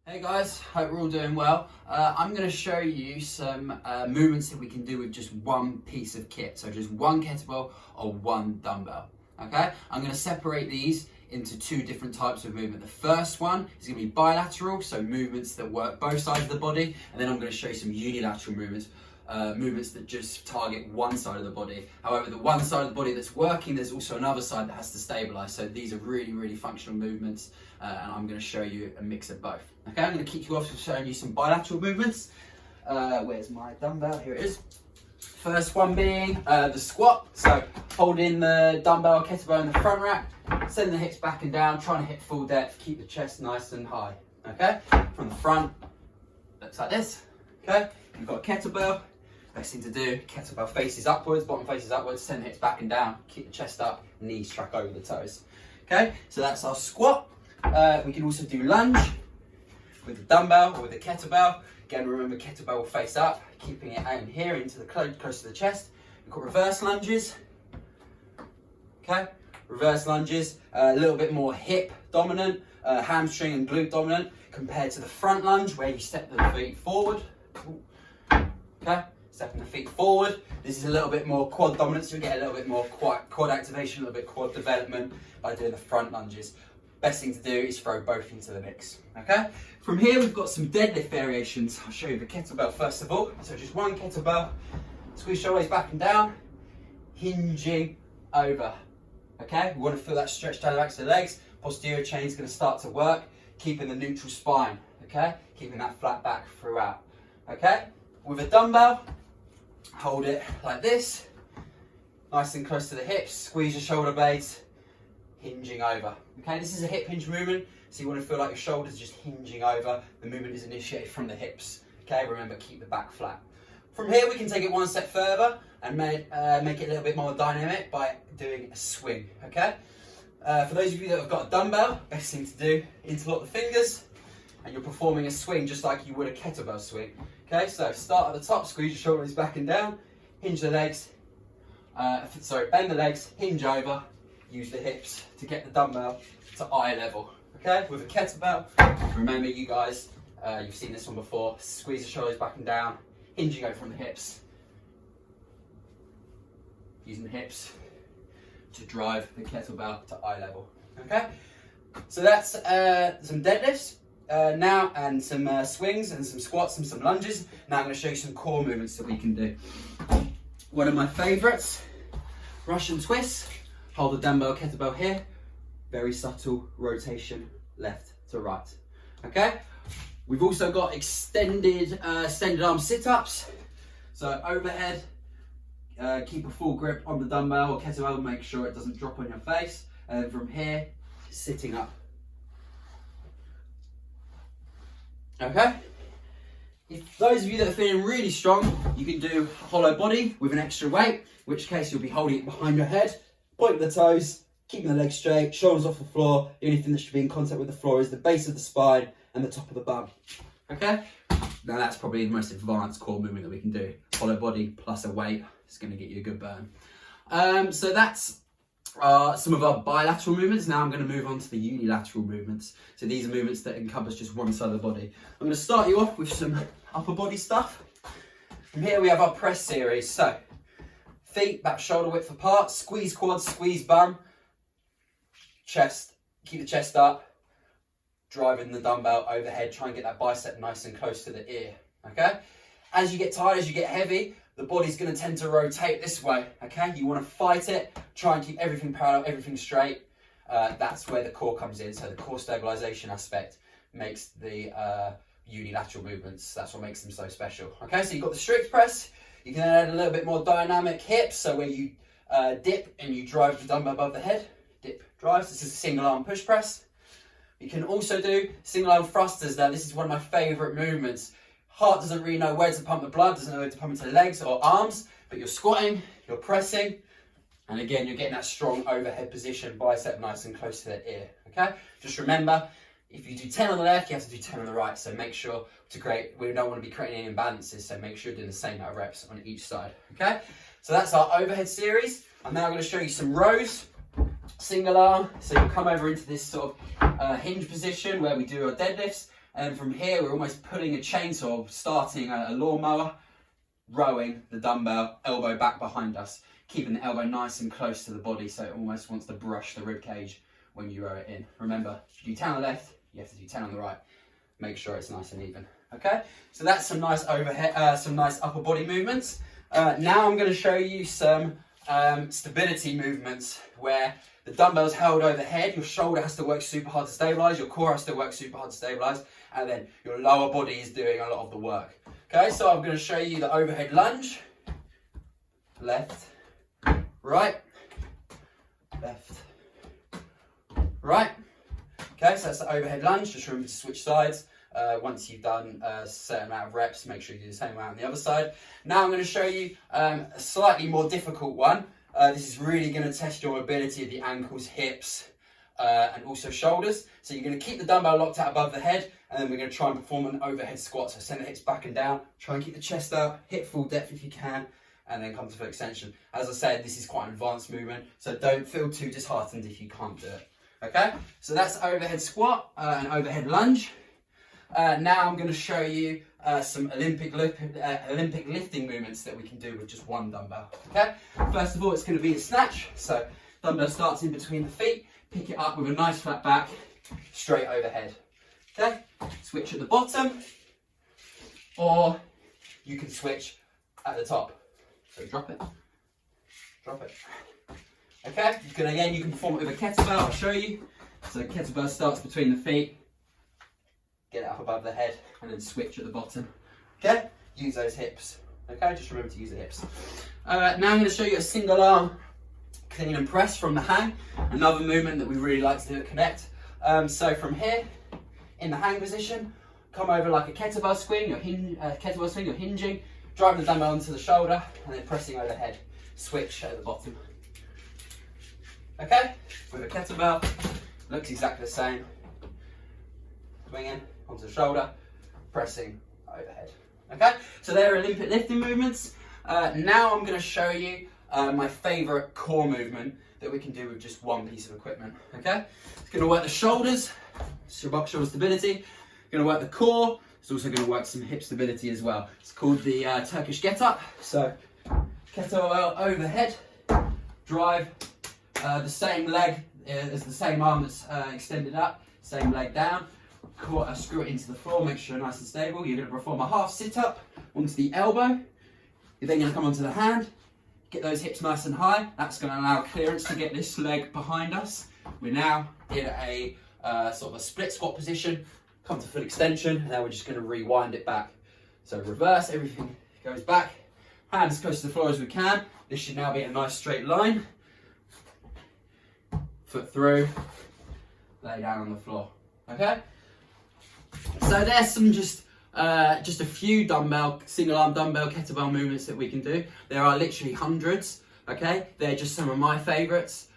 Hey guys, hope we're all doing well. I'm going to show you some movements that we can do with just one piece of kit. So just one kettlebell or one dumbbell. Okay, I'm going to separate these into two different types of movement. The first one is going to be bilateral, so movements that work both sides of the body. And then I'm going to show you some unilateral movements. Movements that just target one side of the body. However, the one side of the body that's working, there's also another side that has to stabilize. So these are really functional movements, and I'm going to show you a mix of both. Okay, I'm going to kick you off with showing you some bilateral movements. Where's my dumbbell? Here it is. First one being the squat. So holding the dumbbell or kettlebell in the front rack, send the hips back and down, trying to hit full depth, keep the chest nice and high. Okay, from the front, looks like this. Okay, you've got a kettlebell. Best thing to do, kettlebell faces upwards, bottom faces upwards, send the hips back and down, keep the chest up, knees track over the toes. Okay, so that's our squat. We can also do lunge with the dumbbell or with the kettlebell. Again, remember kettlebell will face up, keeping it out in here into the close to the chest. We've got reverse lunges. Okay, reverse lunges, a little bit more hip dominant, hamstring and glute dominant compared to the front lunge where you step the feet forward. Okay. Stepping the feet forward. This is a little bit more quad dominant, so you get a little bit more quad activation, a little bit quad development by doing the front lunges. Best thing to do is throw both into the mix. Okay? From here, we've got some deadlift variations. I'll show you the kettlebell first of all. So just one kettlebell, squeeze shoulders back and down, hinging over. Okay? We want to feel that stretch down the backs of the legs. Posterior chain is going to start to work, keeping the neutral spine. Okay? Keeping that flat back throughout. Okay? With a dumbbell, hold it like this, nice and close to the hips, squeeze your shoulder blades, hinging over. Okay, this is a hip hinge movement, so you want to feel like your shoulders just hinging over. The movement is initiated from the hips. Okay, remember, keep the back flat. From here, we can take it one step further and make it a little bit more dynamic by doing a swing. Okay, for those of you that have got a dumbbell, best thing to do, interlock the fingers, and you're performing a swing just like you would a kettlebell swing. Okay, so start at the top, squeeze your shoulders back and down, hinge the legs, bend the legs, hinge over, use the hips to get the dumbbell to eye level. Okay, with a kettlebell, remember you guys, you've seen this one before, squeeze the shoulders back and down, hinging over from the hips, using the hips to drive the kettlebell to eye level. Okay, so that's some deadlifts. Now and some swings and some squats and some lunges. Now I'm going to show you some core movements that we can do. One of my favourites, Russian twists. Hold the dumbbell kettlebell here. Very subtle rotation left to right. Okay. We've also got extended arm sit-ups. So overhead, keep a full grip on the dumbbell or kettlebell. Make sure it doesn't drop on your face. And then from here, sitting up. Okay, if those of you that are feeling really strong, you can do hollow body with an extra weight, in which case you'll be holding it behind your head, pointing the toes, keeping the legs straight, shoulders off the floor. The only thing that should be in contact with the floor is the base of the spine and the top of the bum. Okay, now that's probably the most advanced core movement that we can do. Hollow body plus a weight is going to get you a good burn. So that's some of our bilateral movements. Now I'm going to move on to the unilateral movements. So these are movements that encompass just one side of the body. I'm going to start you off with some upper body stuff. From here we have our press series. So feet about shoulder width apart, squeeze quads, squeeze bum, chest, keep the chest up, driving the dumbbell overhead, try and get that bicep nice and close to the ear. Okay, as you get tired, as you get heavy, the body's going to tend to rotate this way, okay? You want to fight it, try and keep everything parallel, everything straight. That's where the core comes in. So the core stabilization aspect makes the unilateral movements. That's what makes them so special. Okay, so you've got the strict press. You can add a little bit more dynamic hips. So when you dip and you drive the dumbbell above the head, dip, drives. This is a single arm push press. You can also do single arm thrusters. Now this is one of my favorite movements. Heart doesn't really know where to pump the blood, doesn't know where to pump into the legs or arms, but you're squatting, you're pressing, and again, you're getting that strong overhead position, bicep nice and close to the ear, okay? Just remember, if you do 10 on the left, you have to do 10 on the right, so make sure we don't want to be creating any imbalances, so make sure you're doing the same amount of reps on each side, okay? So that's our overhead series. I'm now going to show you some rows, single arm, so you'll come over into this sort of hinge position where we do our deadlifts, And from here, we're almost pulling a chainsaw, starting a lawnmower, rowing the dumbbell, elbow back behind us, keeping the elbow nice and close to the body so it almost wants to brush the rib cage when you row it in. Remember, if you do 10 on the left, you have to do 10 on the right. Make sure it's nice and even. Okay, so that's some nice overhead, some nice upper body movements. Now I'm going to show you some stability movements where the dumbbell's held overhead, your shoulder has to work super hard to stabilize, your core has to work super hard to stabilize, and then your lower body is doing a lot of the work. Okay, so I'm going to show you the overhead lunge. Left, right, left, right. Okay, so that's the overhead lunge. Just remember to switch sides. Once you've done a certain amount of reps, make sure you do the same amount on the other side. Now I'm going to show you a slightly more difficult one. This is really going to test your mobility of the ankles, hips, and also shoulders. So you're going to keep the dumbbell locked out above the head, and then we're going to try and perform an overhead squat. So send the hips back and down, try and keep the chest out, hit full depth if you can, and then come to full extension. As I said, this is quite an advanced movement, so don't feel too disheartened if you can't do it. Okay, so that's overhead squat and overhead lunge. Now I'm going to show you some Olympic lifting movements that we can do with just one dumbbell. Okay, first of all, it's going to be a snatch. So dumbbell starts in between the feet, pick it up with a nice flat back, straight overhead. Okay, switch at the bottom, or you can switch at the top. So drop it, drop it. Okay, you can perform it with a kettlebell. I'll show you. So kettlebell starts between the feet. Get it up above the head and then switch at the bottom. Okay, use those hips. Okay, just remember to use the hips. Now I'm going to show you a single arm clean and press from the hang. Another movement that we really like to do at Connect. So from here, in the hang position, come over like a kettlebell swing. You're hinging, driving the dumbbell onto the shoulder and then pressing overhead. Switch at the bottom. Okay, with a kettlebell, looks exactly the same. Swinging onto the shoulder, pressing overhead. Okay, so they're Olympic lifting movements. Now I'm going to show you my favourite core movement that we can do with just one piece of equipment. Okay, it's going to work the shoulders, shoulder stability. Going to work the core. It's also going to work some hip stability as well. It's called the Turkish get up. So kettlebell overhead, drive the same leg as the same arm that's extended up, same leg down. Screw it into the floor, make sure nice and stable. You're going to perform a half sit up onto the elbow. You're then going to come onto the hand, get those hips nice and high. That's going to allow clearance to get this leg behind us. We're now in a sort of a split squat position, come to full extension, and now we're just going to rewind it back. So reverse, everything goes back, hand as close to the floor as we can. This should now be a nice straight line. Foot through, lay down on the floor. Okay? So there's some just a few single arm dumbbell kettlebell movements that we can do. There are literally hundreds. Okay, they're just some of my favourites.